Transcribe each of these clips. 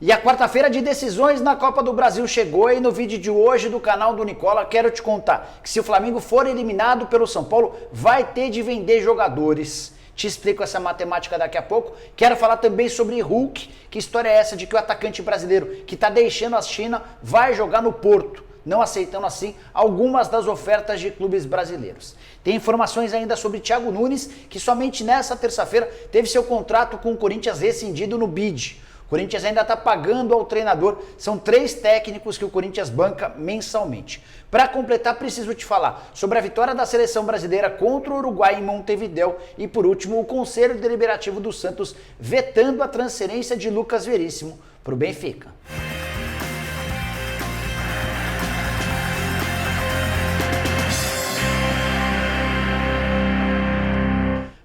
E a quarta-feira de decisões na Copa do Brasil chegou e no vídeo de hoje do canal do Nicola quero te contar que se o Flamengo for eliminado pelo São Paulo, vai ter de vender jogadores. Te explico essa matemática daqui a pouco. Quero falar também sobre Hulk. Que história é essa de que o atacante brasileiro que está deixando a China vai jogar no Porto, não aceitando assim algumas das ofertas de clubes brasileiros. Tem informações ainda sobre Thiago Nunes, que somente nessa terça-feira teve seu contrato com o Corinthians rescindido no BID. O Corinthians ainda está pagando ao treinador, são 3 técnicos que o Corinthians banca mensalmente. Para completar, preciso te falar sobre a vitória da seleção brasileira contra o Uruguai em Montevidéu e, por último, o Conselho Deliberativo do Santos vetando a transferência de Lucas Veríssimo para o Benfica.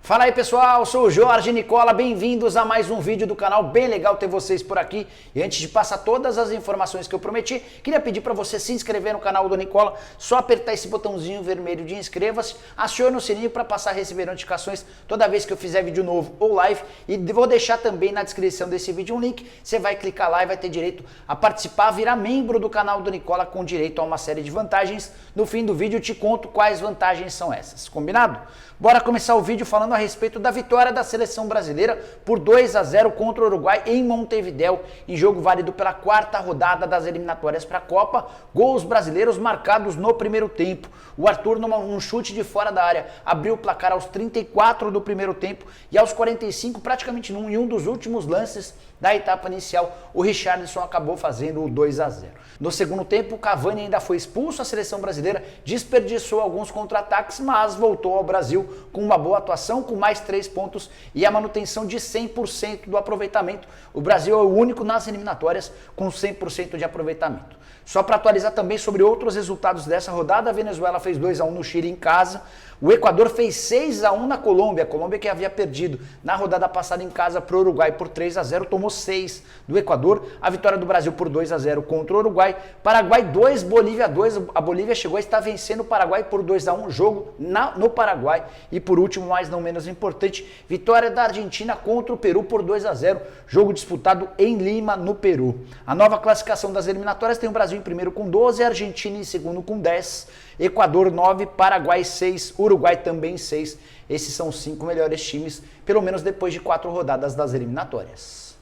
Fala aí pessoal, sou o Jorge Nicola, bem-vindos a mais um vídeo do canal, bem legal ter vocês por aqui. E antes de passar todas as informações que eu prometi, queria pedir para você se inscrever no canal do Nicola, só apertar esse botãozinho vermelho de inscreva-se, acione o sininho para passar a receber notificações toda vez que eu fizer vídeo novo ou live. E vou deixar também na descrição desse vídeo um link, você vai clicar lá e vai ter direito a participar, virar membro do canal do Nicola com direito a uma série de vantagens. No fim do vídeo eu te conto quais vantagens são essas, combinado? Bora começar o vídeo falando a respeito da vitória da seleção brasileira por 2-0 contra o Uruguai em Montevidéu, em jogo válido pela 4ª rodada das eliminatórias para a Copa. Gols brasileiros marcados no primeiro tempo. O Arthur, num chute de fora da área, abriu o placar aos 34 do primeiro tempo e aos 45, praticamente em um dos últimos lances da etapa inicial, o Richarlison acabou fazendo o 2-0. No segundo tempo, o Cavani ainda foi expulso, a seleção brasileira desperdiçou alguns contra-ataques, mas voltou ao Brasil com uma boa atuação, com mais 3 pontos e a manutenção de 100% do aproveitamento. O Brasil é o único nas eliminatórias com 100% de aproveitamento. Só para atualizar também sobre outros resultados dessa rodada, a Venezuela fez 2-1 no Chile em casa, o Equador fez 6-1 na Colômbia, a Colômbia que havia perdido na rodada passada em casa para o Uruguai por 3-0, tomou 6 do Equador, a vitória do Brasil por 2-0 contra o Uruguai, Paraguai 2, Bolívia 2, a Bolívia chegou a estar vencendo o Paraguai por 2-1, jogo no Paraguai, e por último, mas não menos importante, vitória da Argentina contra o Peru por 2-0, jogo disputado em Lima, no Peru. A nova classificação das eliminatórias tem o Brasil em primeiro com 12, a Argentina em segundo com 10, Equador 9, Paraguai 6, Uruguai também 6. Esses são os 5 melhores times, pelo menos depois de 4 rodadas das eliminatórias.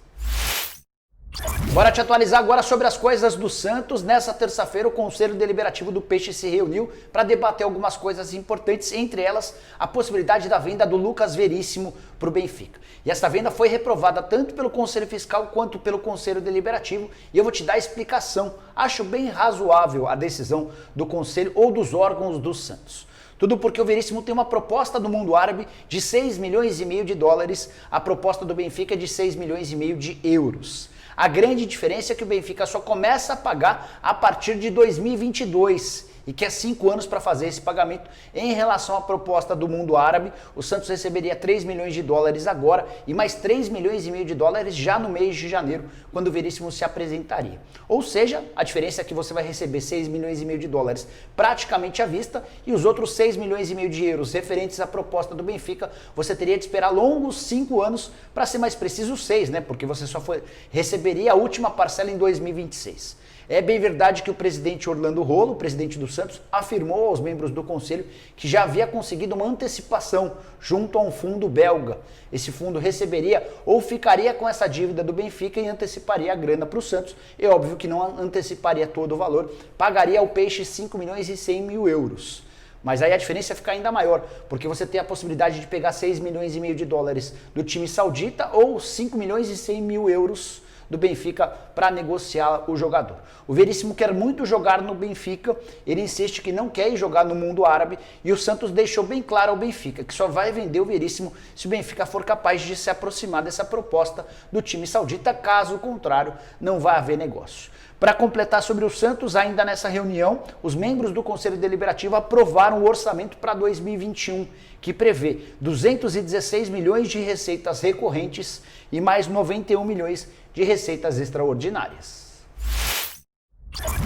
Bora te atualizar agora sobre as coisas do Santos. Nessa terça-feira, o Conselho Deliberativo do Peixe se reuniu para debater algumas coisas importantes, entre elas a possibilidade da venda do Lucas Veríssimo para o Benfica. E essa venda foi reprovada tanto pelo Conselho Fiscal quanto pelo Conselho Deliberativo e eu vou te dar a explicação. Acho bem razoável a decisão do Conselho ou dos órgãos do Santos. Tudo porque o Veríssimo tem uma proposta do mundo árabe de 6,5 milhões de dólares, a proposta do Benfica é de 6,5 milhões de euros. A grande diferença é que o Benfica só começa a pagar a partir de 2022 e quer 5 anos para fazer esse pagamento. Em relação à proposta do mundo árabe, o Santos receberia 3 milhões de dólares agora e mais 3,5 milhões de dólares já no mês de janeiro, quando o Veríssimo se apresentaria. Ou seja, a diferença é que você vai receber 6,5 milhões de dólares praticamente à vista e os outros 6,5 milhões de euros referentes à proposta do Benfica, você teria de esperar longos 5 anos, para ser mais preciso 6, né? Porque você só receberia a última parcela em 2026. É bem verdade que o presidente Orlando Rolo, o presidente do Santos, afirmou aos membros do conselho que já havia conseguido uma antecipação junto a um fundo belga. Esse fundo receberia ou ficaria com essa dívida do Benfica e anteciparia a grana para o Santos. É óbvio que não anteciparia todo o valor, pagaria ao Peixe 5 milhões e 100 mil euros. Mas aí a diferença fica ainda maior, porque você tem a possibilidade de pegar 6,5 milhões de dólares do time saudita ou 5 milhões e 100 mil euros do Benfica para negociar o jogador. O Veríssimo quer muito jogar no Benfica, ele insiste que não quer ir jogar no mundo árabe e o Santos deixou bem claro ao Benfica que só vai vender o Veríssimo se o Benfica for capaz de se aproximar dessa proposta do time saudita, caso contrário não vai haver negócio. Para completar sobre o Santos, ainda nessa reunião, os membros do Conselho Deliberativo aprovaram o orçamento para 2021, que prevê 216 milhões de receitas recorrentes e mais 91 milhões de receitas extraordinárias.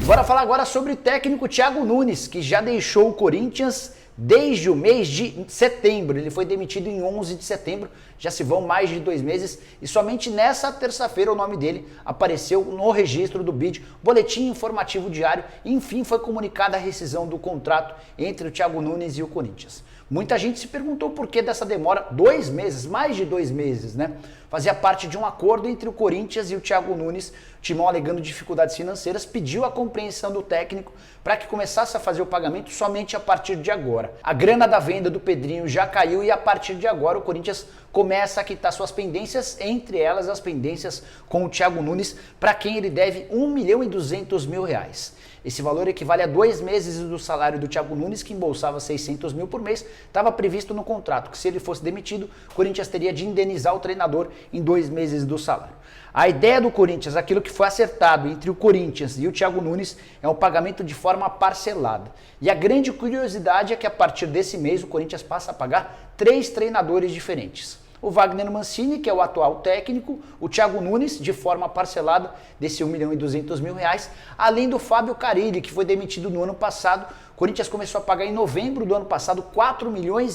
Bora falar agora sobre o técnico Thiago Nunes, que já deixou o Corinthians, desde o mês de setembro. Ele foi demitido em 11 de setembro, já se vão mais de 2 meses e somente nessa terça-feira o nome dele apareceu no registro do BID, Boletim Informativo Diário, e enfim foi comunicada a rescisão do contrato entre o Thiago Nunes e o Corinthians. Muita gente se perguntou por que dessa demora, 2 meses, mais de 2 meses, né? Fazia parte de um acordo entre o Corinthians e o Thiago Nunes. O Timão, alegando dificuldades financeiras, pediu a compreensão do técnico para que começasse a fazer o pagamento somente a partir de agora. A grana da venda do Pedrinho já caiu e a partir de agora o Corinthians começa a quitar suas pendências, entre elas as pendências com o Thiago Nunes, para quem ele deve R$1.200.000. Esse valor equivale a 2 meses do salário do Thiago Nunes, que embolsava 600 mil por mês. Estava previsto no contrato que se ele fosse demitido, o Corinthians teria de indenizar o treinador em 2 meses do salário. A ideia do Corinthians, aquilo que foi acertado entre o Corinthians e o Thiago Nunes, é um pagamento de forma parcelada. E a grande curiosidade é que a partir desse mês o Corinthians passa a pagar 3 treinadores diferentes. O Wagner Mancini, que é o atual técnico, o Thiago Nunes, de forma parcelada desse R$1.200.000, além do Fábio Carille, que foi demitido no ano passado. O Corinthians começou a pagar em novembro do ano passado R$4,5 milhões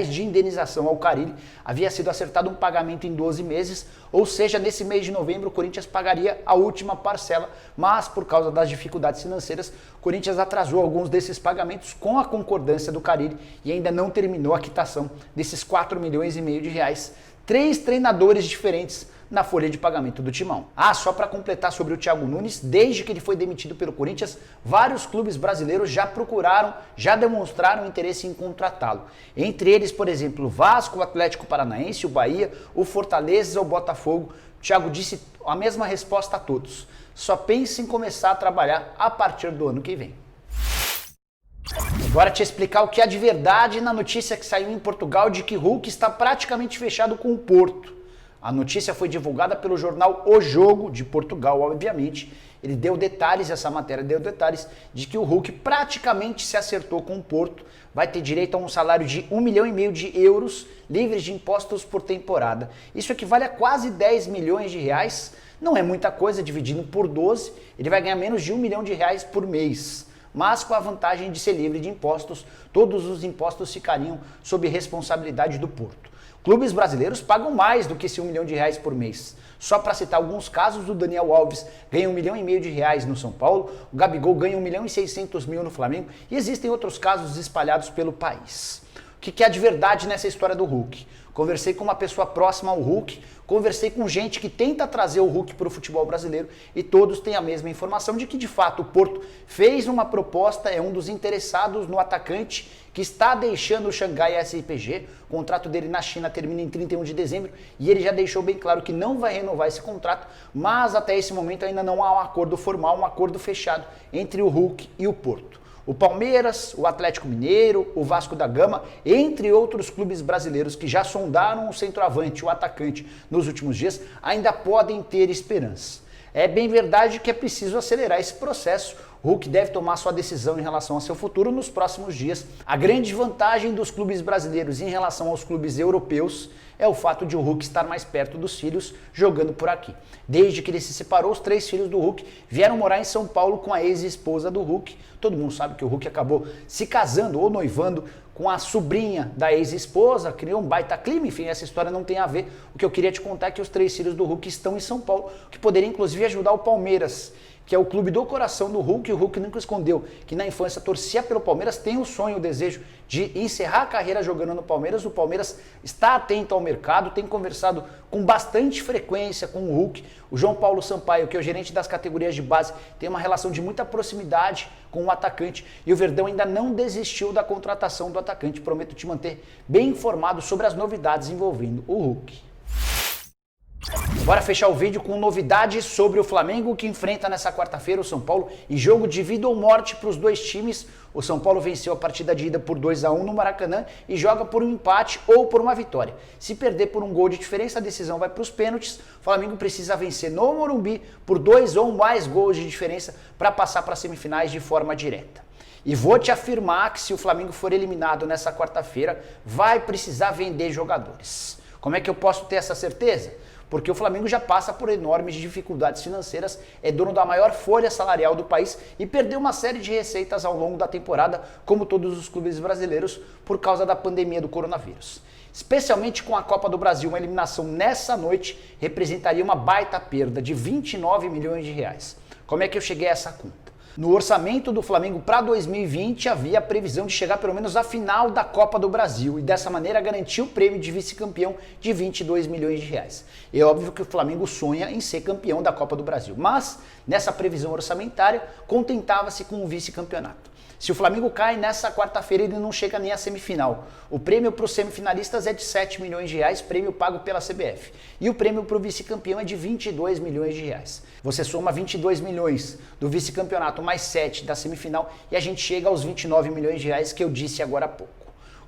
de indenização ao Carille. Havia sido acertado um pagamento em 12 meses, ou seja, nesse mês de novembro o Corinthians pagaria a última parcela, mas por causa das dificuldades financeiras, o Corinthians atrasou alguns desses pagamentos com a concordância do Carille e ainda não terminou a quitação desses R$4,5 milhões. 3 treinadores diferentes na folha de pagamento do Timão. Só para completar sobre o Thiago Nunes, desde que ele foi demitido pelo Corinthians, vários clubes brasileiros já demonstraram interesse em contratá-lo. Entre eles, por exemplo, o Vasco, o Atlético Paranaense, o Bahia, o Fortaleza, o Botafogo. O Thiago disse a mesma resposta a todos: só pense em começar a trabalhar a partir do ano que vem. Agora te explicar o que há de verdade na notícia que saiu em Portugal de que Hulk está praticamente fechado com o Porto. A notícia foi divulgada pelo jornal O Jogo, de Portugal, obviamente. Ele deu detalhes, essa matéria deu detalhes, de que o Hulk praticamente se acertou com o Porto. Vai ter direito a um salário de €1,5 milhão livres de impostos por temporada. Isso equivale a quase R$10 milhões. Não é muita coisa, dividindo por 12, ele vai ganhar menos de R$1 milhão por mês. Mas com a vantagem de ser livre de impostos, todos os impostos ficariam sob responsabilidade do Porto. Clubes brasileiros pagam mais do que esse R$1 milhão por mês. Só para citar alguns casos, o Daniel Alves ganha R$1,5 milhão no São Paulo, o Gabigol ganha R$1,6 milhão no Flamengo e existem outros casos espalhados pelo país. O que há de verdade nessa história do Hulk? Conversei com uma pessoa próxima ao Hulk, conversei com gente que tenta trazer o Hulk para o futebol brasileiro e todos têm a mesma informação de que, de fato, o Porto fez uma proposta, é um dos interessados no atacante que está deixando o Xangai SPG. O contrato dele na China termina em 31 de dezembro e ele já deixou bem claro que não vai renovar esse contrato, mas até esse momento ainda não há um acordo formal, um acordo fechado entre o Hulk e o Porto. O Palmeiras, o Atlético Mineiro, o Vasco da Gama, entre outros clubes brasileiros que já sondaram o centroavante, o atacante, nos últimos dias, ainda podem ter esperança. É bem verdade que é preciso acelerar esse processo. O Hulk deve tomar sua decisão em relação ao seu futuro nos próximos dias. A grande vantagem dos clubes brasileiros em relação aos clubes europeus é o fato de o Hulk estar mais perto dos filhos jogando por aqui. Desde que ele se separou, os 3 filhos do Hulk vieram morar em São Paulo com a ex-esposa do Hulk. Todo mundo sabe que o Hulk acabou se casando ou noivando com a sobrinha da ex-esposa, criou um baita clima, enfim, essa história não tem a ver. O que eu queria te contar é que os 3 filhos do Hulk estão em São Paulo, o que poderia inclusive ajudar o Palmeiras, que é o clube do coração do Hulk, e o Hulk nunca escondeu que na infância torcia pelo Palmeiras, tem o sonho, o desejo de encerrar a carreira jogando no Palmeiras. O Palmeiras está atento ao mercado, tem conversado com bastante frequência com o Hulk. O João Paulo Sampaio, que é o gerente das categorias de base, tem uma relação de muita proximidade com o atacante e o Verdão ainda não desistiu da contratação do atacante. Prometo te manter bem informado sobre as novidades envolvendo o Hulk. Bora fechar o vídeo com novidades sobre o Flamengo, que enfrenta nessa quarta-feira o São Paulo em jogo de vida ou morte para os 2 times. O São Paulo venceu a partida de ida por 2-1 no Maracanã e joga por um empate ou por uma vitória. Se perder por um gol de diferença, a decisão vai para os pênaltis. O Flamengo precisa vencer no Morumbi por 2 ou mais gols de diferença para passar para as semifinais de forma direta. E vou te afirmar que se o Flamengo for eliminado nessa quarta-feira, vai precisar vender jogadores. Como é que eu posso ter essa certeza? porque o Flamengo já passa por enormes dificuldades financeiras, é dono da maior folha salarial do país e perdeu uma série de receitas ao longo da temporada, como todos os clubes brasileiros, por causa da pandemia do coronavírus. Especialmente com a Copa do Brasil, uma eliminação nessa noite representaria uma baita perda de 29 milhões de reais. Como é que eu cheguei a essa conta? No orçamento do Flamengo para 2020 havia a previsão de chegar pelo menos à final da Copa do Brasil e dessa maneira garantir o prêmio de vice-campeão de 22 milhões de reais. É óbvio que o Flamengo sonha em ser campeão da Copa do Brasil, mas nessa previsão orçamentária contentava-se com o vice-campeonato. Se o Flamengo cai nessa quarta-feira, ele não chega nem à semifinal. O prêmio para os semifinalistas é de 7 milhões de reais, prêmio pago pela CBF. E o prêmio para o vice-campeão é de 22 milhões de reais. Você soma 22 milhões do vice-campeonato mais 7 da semifinal e a gente chega aos 29 milhões de reais que eu disse agora há pouco.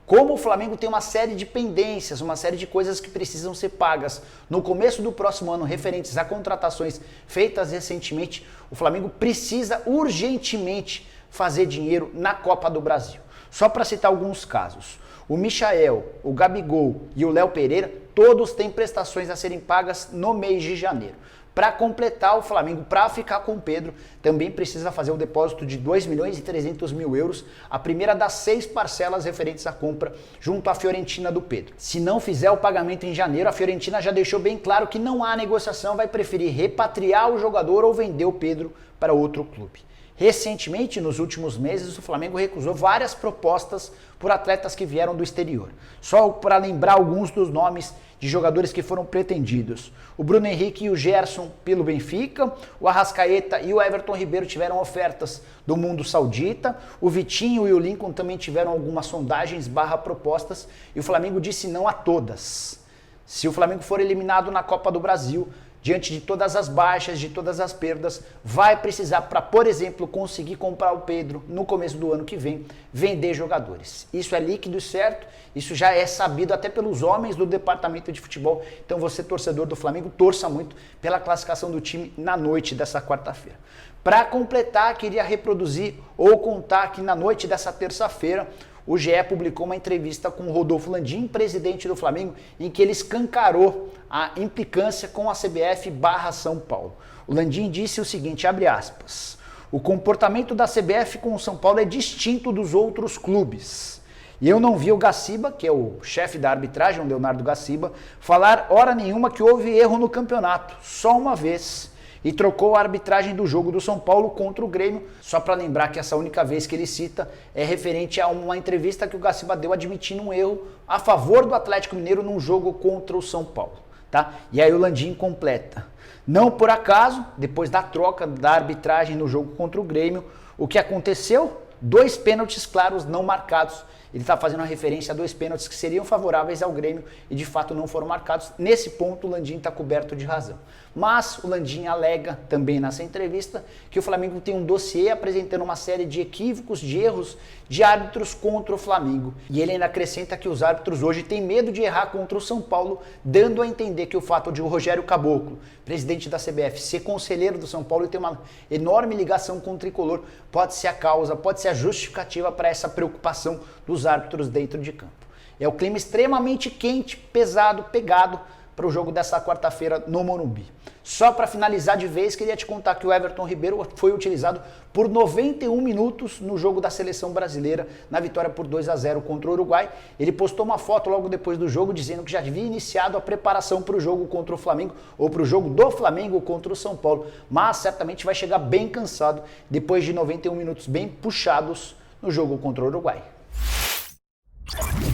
Como o Flamengo tem uma série de pendências, uma série de coisas que precisam ser pagas no começo do próximo ano referentes a contratações feitas recentemente, o Flamengo precisa urgentemente fazer dinheiro na Copa do Brasil. Só para citar alguns casos, o Michael, o Gabigol e o Léo Pereira, todos têm prestações a serem pagas no mês de janeiro. Para completar, o Flamengo, para ficar com o Pedro, também precisa fazer o depósito de 2 milhões e 300 mil euros, a primeira das 6 parcelas referentes à compra junto à Fiorentina do Pedro. Se não fizer o pagamento em janeiro, a Fiorentina já deixou bem claro que não há negociação, vai preferir repatriar o jogador ou vender o Pedro para outro clube. Recentemente, nos últimos meses, o Flamengo recusou várias propostas por atletas que vieram do exterior. Só para lembrar alguns dos nomes de jogadores que foram pretendidos. O Bruno Henrique e o Gerson pelo Benfica, o Arrascaeta e o Everton Ribeiro tiveram ofertas do mundo saudita, o Vitinho e o Lincoln também tiveram algumas sondagens / propostas e o Flamengo disse não a todas. Se o Flamengo for eliminado na Copa do Brasil, diante de todas as baixas, de todas as perdas, vai precisar para, por exemplo, conseguir comprar o Pedro no começo do ano que vem, vender jogadores. Isso é líquido e certo, isso já é sabido até pelos homens do departamento de futebol. Então você, torcedor do Flamengo, torça muito pela classificação do time na noite dessa quarta-feira. Para completar, queria reproduzir ou contar que na noite dessa terça-feira, o GE publicou uma entrevista com o Rodolfo Landim, presidente do Flamengo, em que ele escancarou a implicância com a CBF / São Paulo. O Landim disse o seguinte, abre aspas, o comportamento da CBF com o São Paulo é distinto dos outros clubes. E eu não vi o Gaciba, que é o chefe da arbitragem, o Leonardo Gaciba, falar hora nenhuma que houve erro no campeonato, só uma vez. E trocou a arbitragem do jogo do São Paulo contra o Grêmio, só para lembrar que essa única vez que ele cita é referente a uma entrevista que o Gaciba deu admitindo um erro a favor do Atlético Mineiro num jogo contra o São Paulo. Tá? E aí o Landim completa. Não por acaso, depois da troca da arbitragem no jogo contra o Grêmio, o que aconteceu? 2 pênaltis claros não marcados. Ele está fazendo uma referência a 2 pênaltis que seriam favoráveis ao Grêmio e de fato não foram marcados. Nesse ponto o Landim está coberto de razão. Mas o Landim alega também nessa entrevista que o Flamengo tem um dossiê apresentando uma série de equívocos, de erros de árbitros contra o Flamengo. E ele ainda acrescenta que os árbitros hoje têm medo de errar contra o São Paulo, dando a entender que o fato de o Rogério Caboclo, presidente da CBF, ser conselheiro do São Paulo e ter uma enorme ligação com o tricolor, pode ser a causa, pode ser a justificativa para essa preocupação dos árbitros dentro de campo. É o clima extremamente quente, pesado, pegado para o jogo dessa quarta-feira no Morumbi. Só para finalizar de vez, queria te contar que o Everton Ribeiro foi utilizado por 91 minutos no jogo da seleção brasileira, na vitória por 2-0 contra o Uruguai. Ele postou uma foto logo depois do jogo dizendo que já havia iniciado a preparação para o jogo contra o Flamengo, ou para o jogo do Flamengo contra o São Paulo, mas certamente vai chegar bem cansado depois de 91 minutos bem puxados no jogo contra o Uruguai.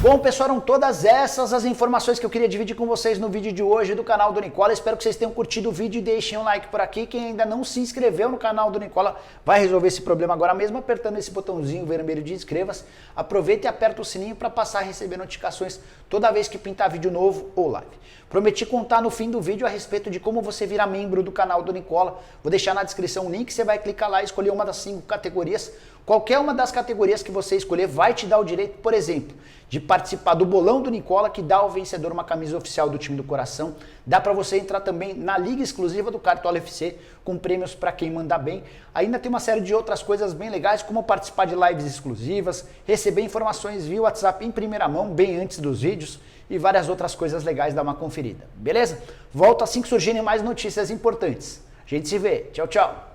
Bom, pessoal, eram todas essas as informações que eu queria dividir com vocês no vídeo de hoje do canal do Nicola. Espero que vocês tenham curtido o vídeo e deixem um like por aqui. Quem ainda não se inscreveu no canal do Nicola vai resolver esse problema agora mesmo apertando esse botãozinho vermelho de inscreva-se. Aproveita e aperta o sininho para passar a receber notificações toda vez que pintar vídeo novo ou live. Prometi contar no fim do vídeo a respeito de como você virar membro do canal do Nicola. Vou deixar na descrição o link, você vai clicar lá e escolher uma das 5 categorias. Qualquer uma das categorias que você escolher vai te dar o direito, por exemplo, de participar do bolão do Nicola, que dá ao vencedor uma camisa oficial do time do coração. Dá para você entrar também na liga exclusiva do Cartola FC, com prêmios para quem mandar bem. Ainda tem uma série de outras coisas bem legais, como participar de lives exclusivas, receber informações via WhatsApp em primeira mão, bem antes dos vídeos, e várias outras coisas legais. Dá uma conferida, beleza? Volto assim que surgirem mais notícias importantes. A gente se vê. Tchau, tchau.